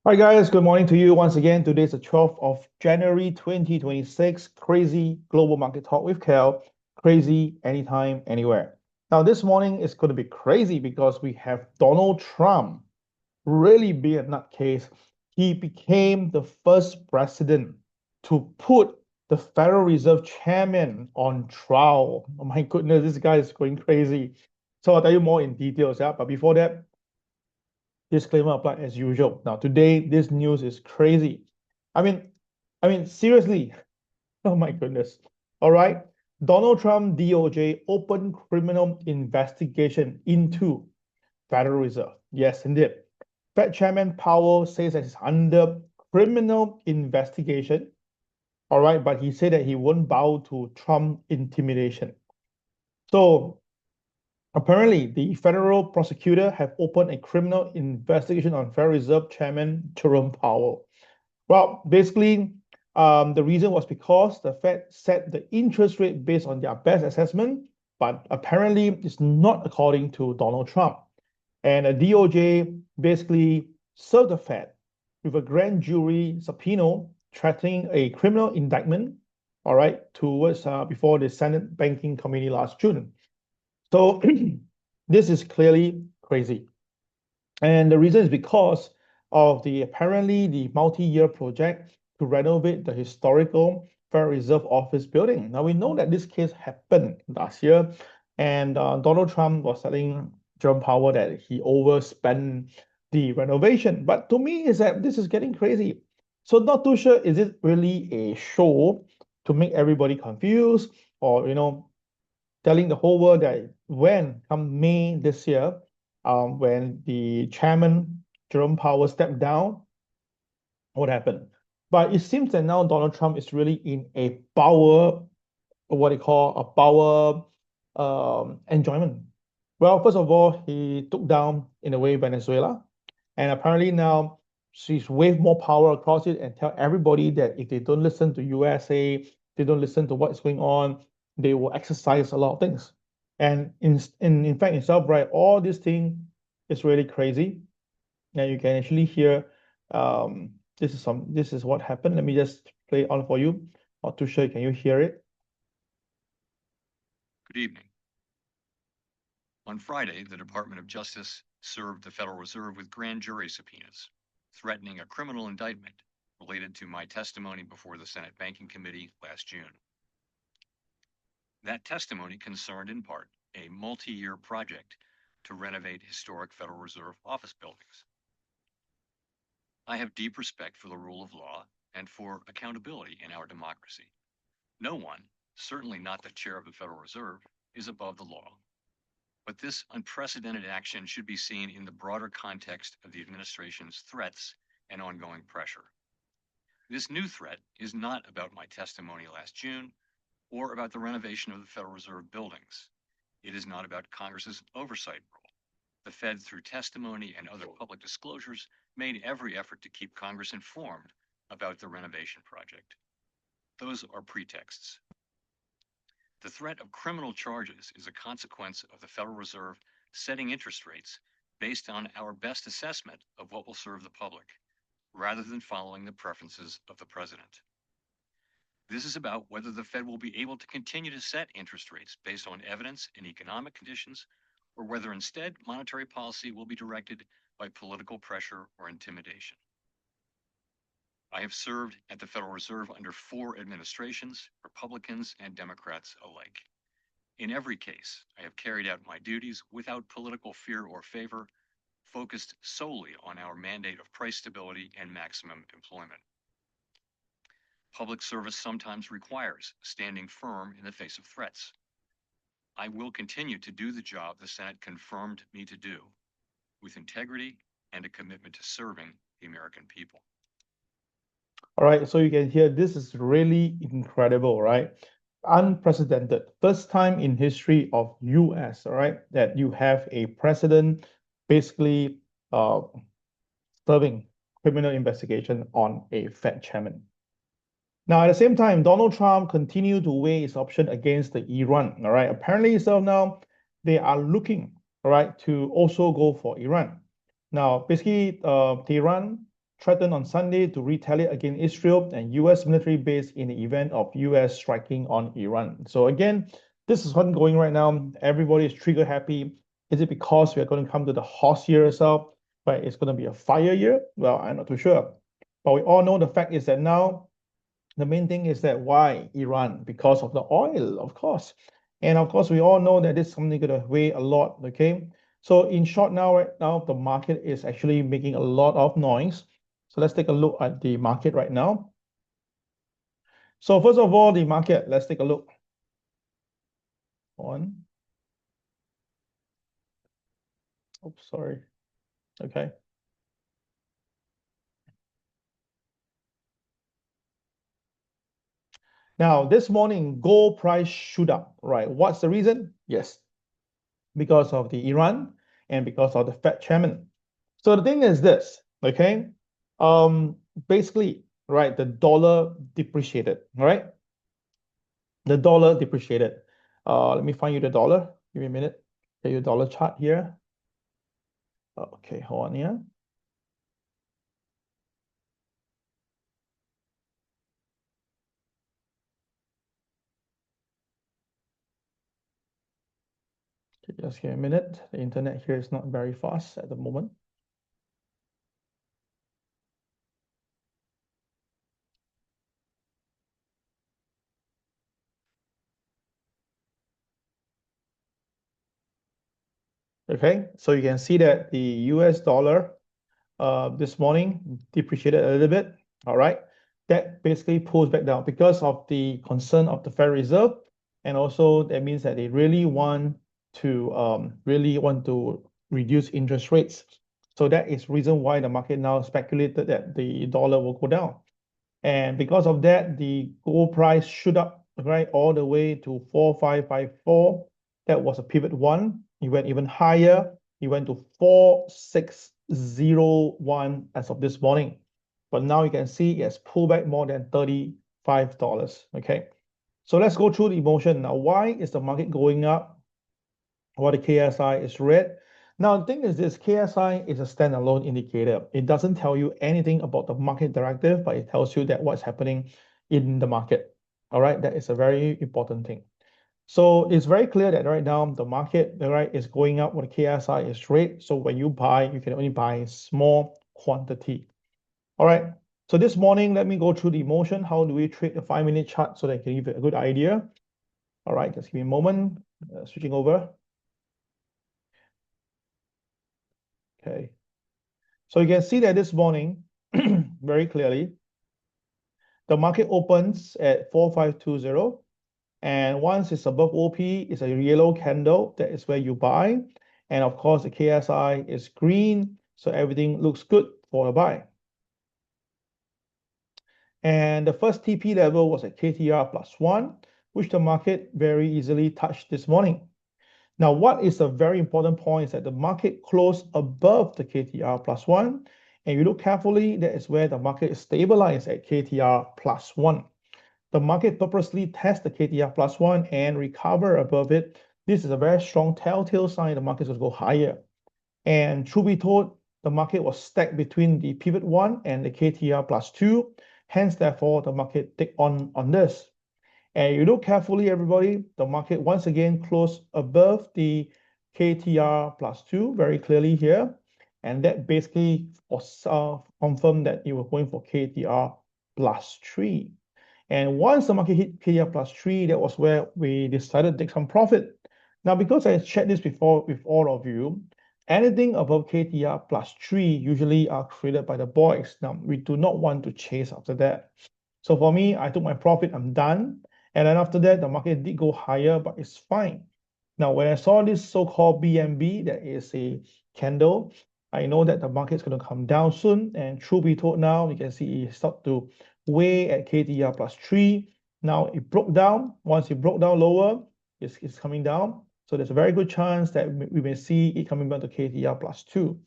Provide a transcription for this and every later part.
Hi guys, good morning to you once again. Today is the 12th of January 2026. Crazy global market talk with Kel. Crazy anytime, anywhere. Now, this morning is going to be crazy because we have Donald Trump really be a nutcase. He became the first president to put the Federal Reserve chairman on trial. Oh my goodness, this guy is going crazy. So I'll tell you more in details, yeah. But before that, disclaimer applied as usual. Now, today, this news is crazy. I mean, seriously. Oh my goodness. All right. Donald Trump DOJ opened criminal investigation into Federal Reserve. Yes, indeed. Fed Chairman Powell says that he's under criminal investigation. All right, but he said that he won't bow to Trump intimidation. So apparently, the federal prosecutor have opened a criminal investigation on Federal Reserve Chairman Jerome Powell. Well, basically, the reason was because the Fed set the interest rate based on their best assessment, but apparently it's not according to Donald Trump. And the DOJ basically served the Fed with a grand jury subpoena threatening a criminal indictment, all right, towards before the Senate Banking Committee last June. So this is clearly crazy. And the reason is because of the apparently the multi-year project to renovate the historical Federal Reserve Office building. Now we know that this case happened last year, and Donald Trump was telling Jerome Powell that he overspent the renovation. But to me, is that this is getting crazy. So not too sure, is it really a show to make everybody confused, or telling the whole world that when come May this year, when the chairman Jerome Powell stepped down, what happened? But it seems that now Donald Trump is really in a power, what they call a power enjoyment. Well, first of all, he took down in a way Venezuela, and apparently now she's waved more power across it and tell everybody that if they don't listen to USA, they don't listen to what's going on, they will exercise a lot of things. And in fact, itself, right, all this thing is really crazy. And you can actually hear this is what happened. Let me just play it on for you. Not too sure. Can you hear it? Good evening. On Friday, the Department of Justice served the Federal Reserve with grand jury subpoenas, threatening a criminal indictment related to my testimony before the Senate Banking Committee last June. That testimony concerned in part a multi-year project to renovate historic Federal Reserve office buildings. I have deep respect for the rule of law and for accountability in our democracy. No one, certainly not the chair of the Federal Reserve, is above the law. But this unprecedented action should be seen in the broader context of the administration's threats and ongoing pressure. This new threat is not about my testimony last June or about the renovation of the Federal Reserve buildings. It is not about Congress's oversight role. The Fed, through testimony and other public disclosures, made every effort to keep Congress informed about the renovation project. Those are pretexts. The threat of criminal charges is a consequence of the Federal Reserve setting interest rates based on our best assessment of what will serve the public, rather than following the preferences of the president. This is about whether the Fed will be able to continue to set interest rates based on evidence and economic conditions, or whether instead monetary policy will be directed by political pressure or intimidation. I have served at the Federal Reserve under 4 administrations, Republicans and Democrats alike. In every case, I have carried out my duties without political fear or favor, focused solely on our mandate of price stability and maximum employment. Public service sometimes requires standing firm in the face of threats. I will continue to do the job the Senate confirmed me to do, with integrity and a commitment to serving the American people. All right, so you can hear this is really incredible, right? Unprecedented. First time in history of US, all right, that you have a president basically serving criminal investigation on a Fed chairman. Now, at the same time, Donald Trump continued to weigh his option against the Iran, all right? Apparently, so now they are looking, all right, to also go for Iran. Now, basically, Tehran threatened on Sunday to retaliate against Israel and US military base in the event of US striking on Iran. So again, this is what's going right now. Everybody is trigger happy. Is it because we are going to come to the horse year itself, but it's going to be a fire year? Well, I'm not too sure. But we all know the fact is that now the main thing is that why Iran? Because of the oil, of course. And of course, we all know that this is something going to weigh a lot, okay? So in short now, right now, the market is actually making a lot of noise. So let's take a look at the market right now. So first of all, the market, let's take a look. One. Oops, sorry. Okay. Now, this morning, gold price shoot up, right? What's the reason? Yes, because of the Iran and because of the Fed chairman. So the thing is this, okay? Basically, right, the dollar depreciated, right? The dollar depreciated. Let me find you the dollar. Give me a minute. Get your dollar chart here. Okay, hold on here. Okay, just give me a minute. The internet here is not very fast at the moment. Okay, so you can see that the US dollar this morning depreciated a little bit. All right, that basically pulls back down because of the concern of the Federal Reserve, and also that means that they really want to reduce interest rates. So that is reason why the market now speculated that the dollar will go down. And because of that, the gold price shoot up, right, all the way to 4554. That was a pivot one. It went even higher. It went to 4601 as of this morning. But now you can see it has pulled back more than $35. Okay. So let's go through the emotion. Now, why is the market going up while the KSI is red? Now, the thing is this, KSI is a standalone indicator. It doesn't tell you anything about the market directive, but it tells you that what's happening in the market. All right, that is a very important thing. So it's very clear that right now the market, right, is going up when the KSI is red. So when you buy, you can only buy small quantity. All right. So this morning, let me go through the emotion. How do we trade the 5-minute chart so that I can give you a good idea? All right, just give me a moment. Switching over. Okay. So you can see that this morning, very clearly, the market opens at 4520. And once it's above OP, it's a yellow candle. That is where you buy. And of course, the KSI is green. So everything looks good for a buy. And the first TP level was at KTR +1, which the market very easily touched this morning. Now, what is a very important point is that the market closed above the KTR +1. And you look carefully, that is where the market is stabilized at KTR +1. The market purposely tests the KTR +1 and recover above it. This is a very strong telltale sign the market will go higher. And truth be told, the market was stacked between the pivot 1 and the KTR +2. Hence, therefore, the market take on this. And you look carefully, everybody, the market once again closed above the KTR +2 very clearly here. And that basically was confirmed that you were going for KTR +3. And once the market hit KTR +3, that was where we decided to take some profit. Now, because I shared this before with all of you, anything above KTR +3 usually are created by the boys. Now, we do not want to chase after that. So for me, I took my profit, I'm done. And then after that, the market did go higher, but it's fine. Now, when I saw this so-called BNB, that is a candle, I know that the market is going to come down soon. And truth be told now, you can see it started to weigh at KTR +3. Now it broke down. Once it broke down lower, it's coming down. So there's a very good chance that we may see it coming back to KTR +2.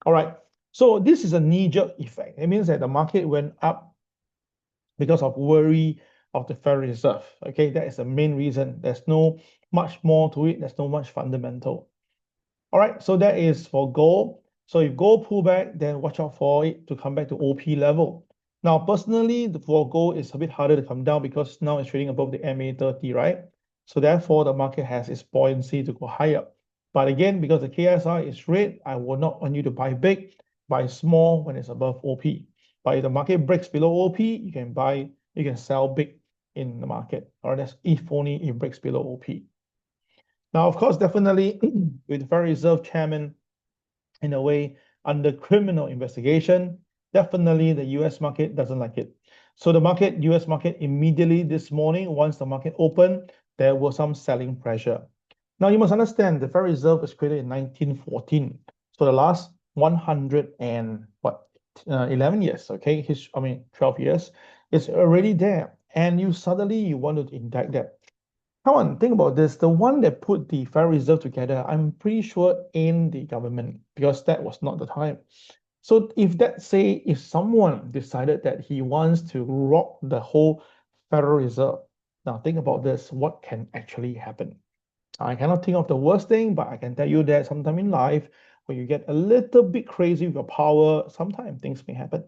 All right. So this is a knee-jerk effect. It means that the market went up because of worry of the Federal Reserve. Okay, that is the main reason. There's no much more to it. There's no much fundamental. All right, so that is for gold. So if gold pull back, then watch out for it to come back to OP level. Now, personally, for gold, it's a bit harder to come down because now it's trading above the MA30, right? So therefore, the market has its buoyancy to go higher. But again, because the KSI is red, I will not want you to buy big, buy small when it's above OP. But if the market breaks below OP, you can sell big in the market, or that's if only it breaks below OP. Now, of course, definitely with the Federal Reserve Chairman in a way under criminal investigation, definitely the US market doesn't like it. So the US market immediately this morning, once the market opened, there was some selling pressure. Now you must understand the Federal Reserve was created in 1914. So the last 100 and 11 years, okay, 12 years, it's already there. And you want to indict that. Come on, think about this. The one that put the Federal Reserve together, I'm pretty sure ain't the government because that was not the time. So if someone decided that he wants to rock the whole Federal Reserve, now think about this, what can actually happen? I cannot think of the worst thing, but I can tell you that sometime in life, when you get a little bit crazy with your power, sometimes things may happen.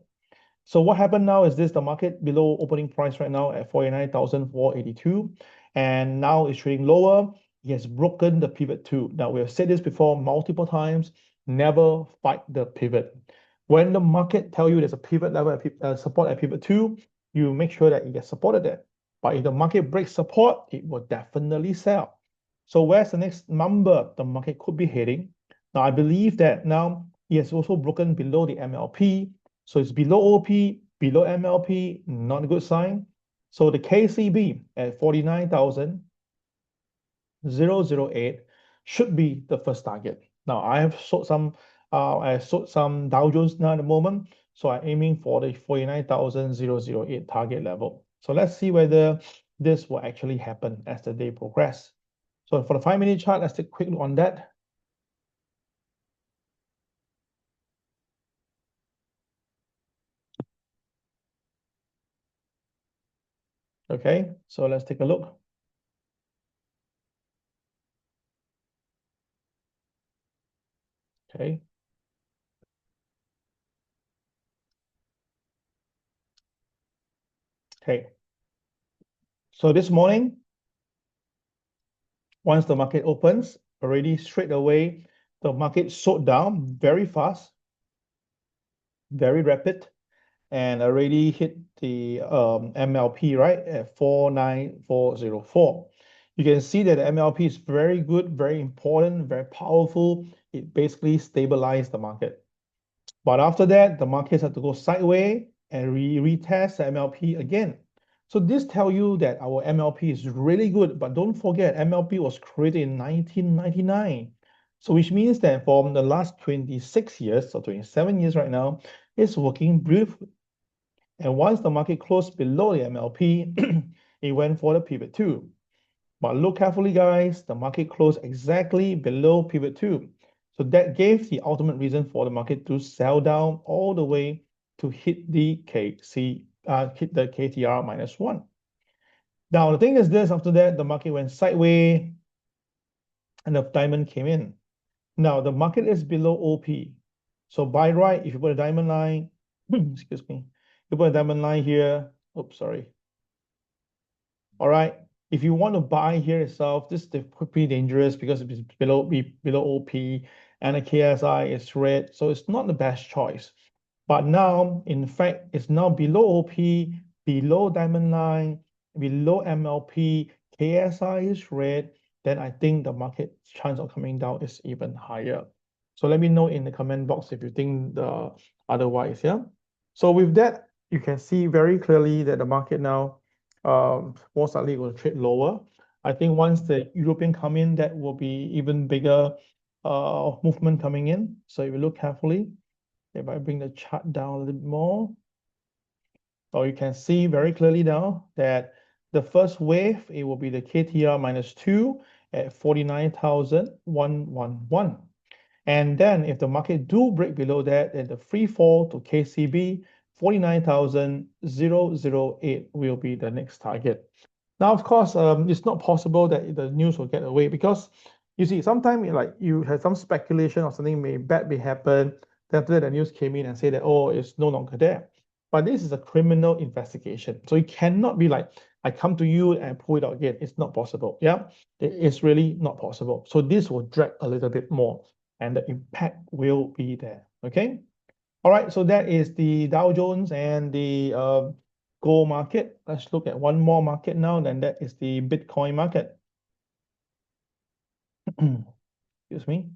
So what happened now is the market below opening price right now at 49,482, and now it's trading lower. It has broken the pivot too. Now we have said this before multiple times, never fight the pivot. When the market tell you there's a pivot level at support at pivot 2, you make sure that it gets supported there. But if the market breaks support, it will definitely sell. So where's the next number the market could be hitting? Now I believe that now it has also broken below the MLP. So it's below OP, below MLP, not a good sign. So the KCB at 49,008 should be the first target. Now I have sold some Dow Jones now at the moment, so I'm aiming for the 49,008 target level. So let's see whether this will actually happen as the day progresses. So for the 5-minute chart, let's take a quick look on that. Okay, so let's take a look. Okay. Okay. So this morning, once the market opens, already straight away, the market sold down very fast, very rapid, and already hit the MLP, right, at 49404. You can see that the MLP is very good, very important, very powerful. It basically stabilized the market. But after that, the markets had to go sideways and retest the MLP again. So this tells you that our MLP is really good, but don't forget MLP was created in 1999. So which means that from the last 26 years or 27 years right now, it's working beautifully. And once the market closed below the MLP, it went for the pivot 2. But look carefully, guys, the market closed exactly below pivot 2. So that gave the ultimate reason for the market to sell down all the way to hit the KTR -1. Now the thing is this, after that, the market went sideways and the diamond came in. Now the market is below OP. So buy right, if you put a diamond line, excuse me, you put a diamond line here. Oops, sorry. All right. If you want to buy here itself, this is pretty dangerous because it's below OP and the KSI is red, so it's not the best choice. But now, in fact, it's now below OP, below diamond line, below MLP, KSI is red, then I think the market chance of coming down is even higher. So let me know in the comment box if you think the otherwise, yeah? So with that, you can see very clearly that the market now most likely will trade lower. I think once the European come in, that will be even bigger movement coming in. So if you look carefully, if I bring the chart down a little bit more, so you can see very clearly now that the first wave, it will be the KTR -2 at 49,111. And then if the market do break below that, then the free fall to KCB 49,008 will be the next target. Now, of course, it's not possible that the news will get away because you see, sometimes like you have some speculation or something bad may happen. Then after that, the news came in and said that, oh, it's no longer there. But this is a criminal investigation. So it cannot be like, I come to you and pull it out again. It's not possible. Yeah, it's really not possible. So this will drag a little bit more and the impact will be there. Okay. All right. So that is the Dow Jones and the gold market. Let's look at one more market now. Then that is the Bitcoin market. Excuse me.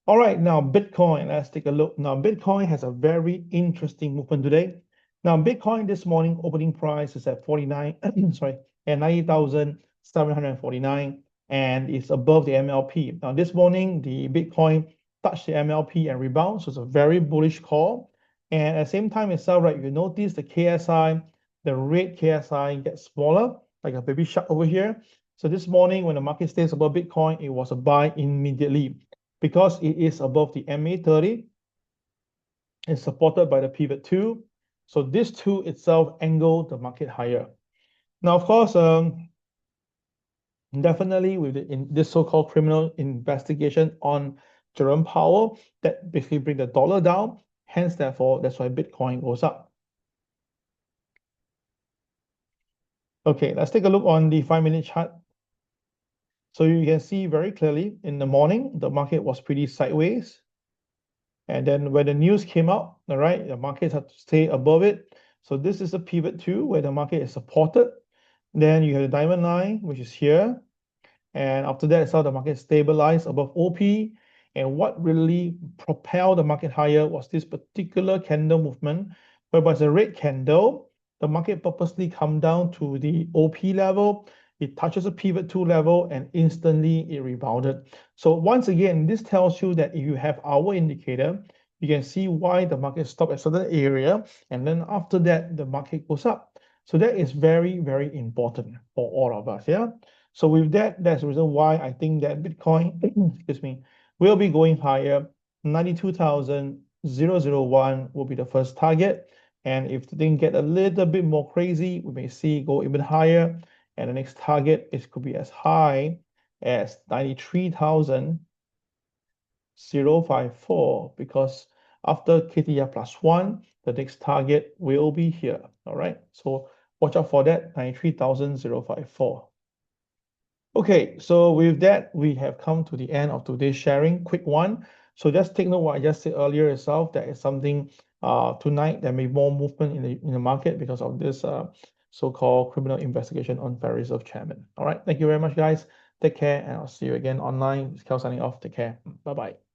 All right, now Bitcoin, let's take a look. Now, Bitcoin has a very interesting movement today. Now, Bitcoin this morning opening price is at 49, sorry, at 90,749, and it's above the MLP. Now, this morning, the Bitcoin touched the MLP and rebound, so it's a very bullish call. And at the same time itself, right, you notice the KSI, the red KSI gets smaller, like a baby shark over here. So this morning, when the market stays above Bitcoin, it was a buy immediately because it is above the MA30. It's supported by the pivot 2. So this 2 itself angled the market higher. Now, of course, definitely with in this so-called criminal investigation on Jerome Powell, that basically bring the dollar down. Hence, therefore, that's why Bitcoin goes up. Okay, let's take a look on the 5-minute chart. So you can see very clearly in the morning, the market was pretty sideways. And then when the news came out, all right, the markets had to stay above it. So this is a pivot 2 where the market is supported. Then you have the diamond line, which is here. And after that, it's how the market stabilized above OP. And what really propelled the market higher was this particular candle movement, whereby it's a red candle. The market purposely come down to the OP level. It touches a pivot 2 level and instantly it rebounded. So once again, this tells you that if you have our indicator, you can see why the market stopped at a certain area. And then after that, the market goes up. So that is very, very important for all of us. Yeah. So with that, that's the reason why I think that Bitcoin, excuse me, will be going higher. 92,001 will be the first target. And if the thing get a little bit more crazy, we may see go even higher. And the next target is could be as high as 93,054 because after KTR +1, the next target will be here. All right. So watch out for that 93,054. Okay, so with that, we have come to the end of today's sharing, quick one. So just take note what I just said earlier itself, that is something tonight there may be more movement in the market because of this so-called criminal investigation on Federal Reserve Chairman. All right, thank you very much, guys. Take care, and I'll see you again online. It's Kel signing off. Take care. Bye-bye.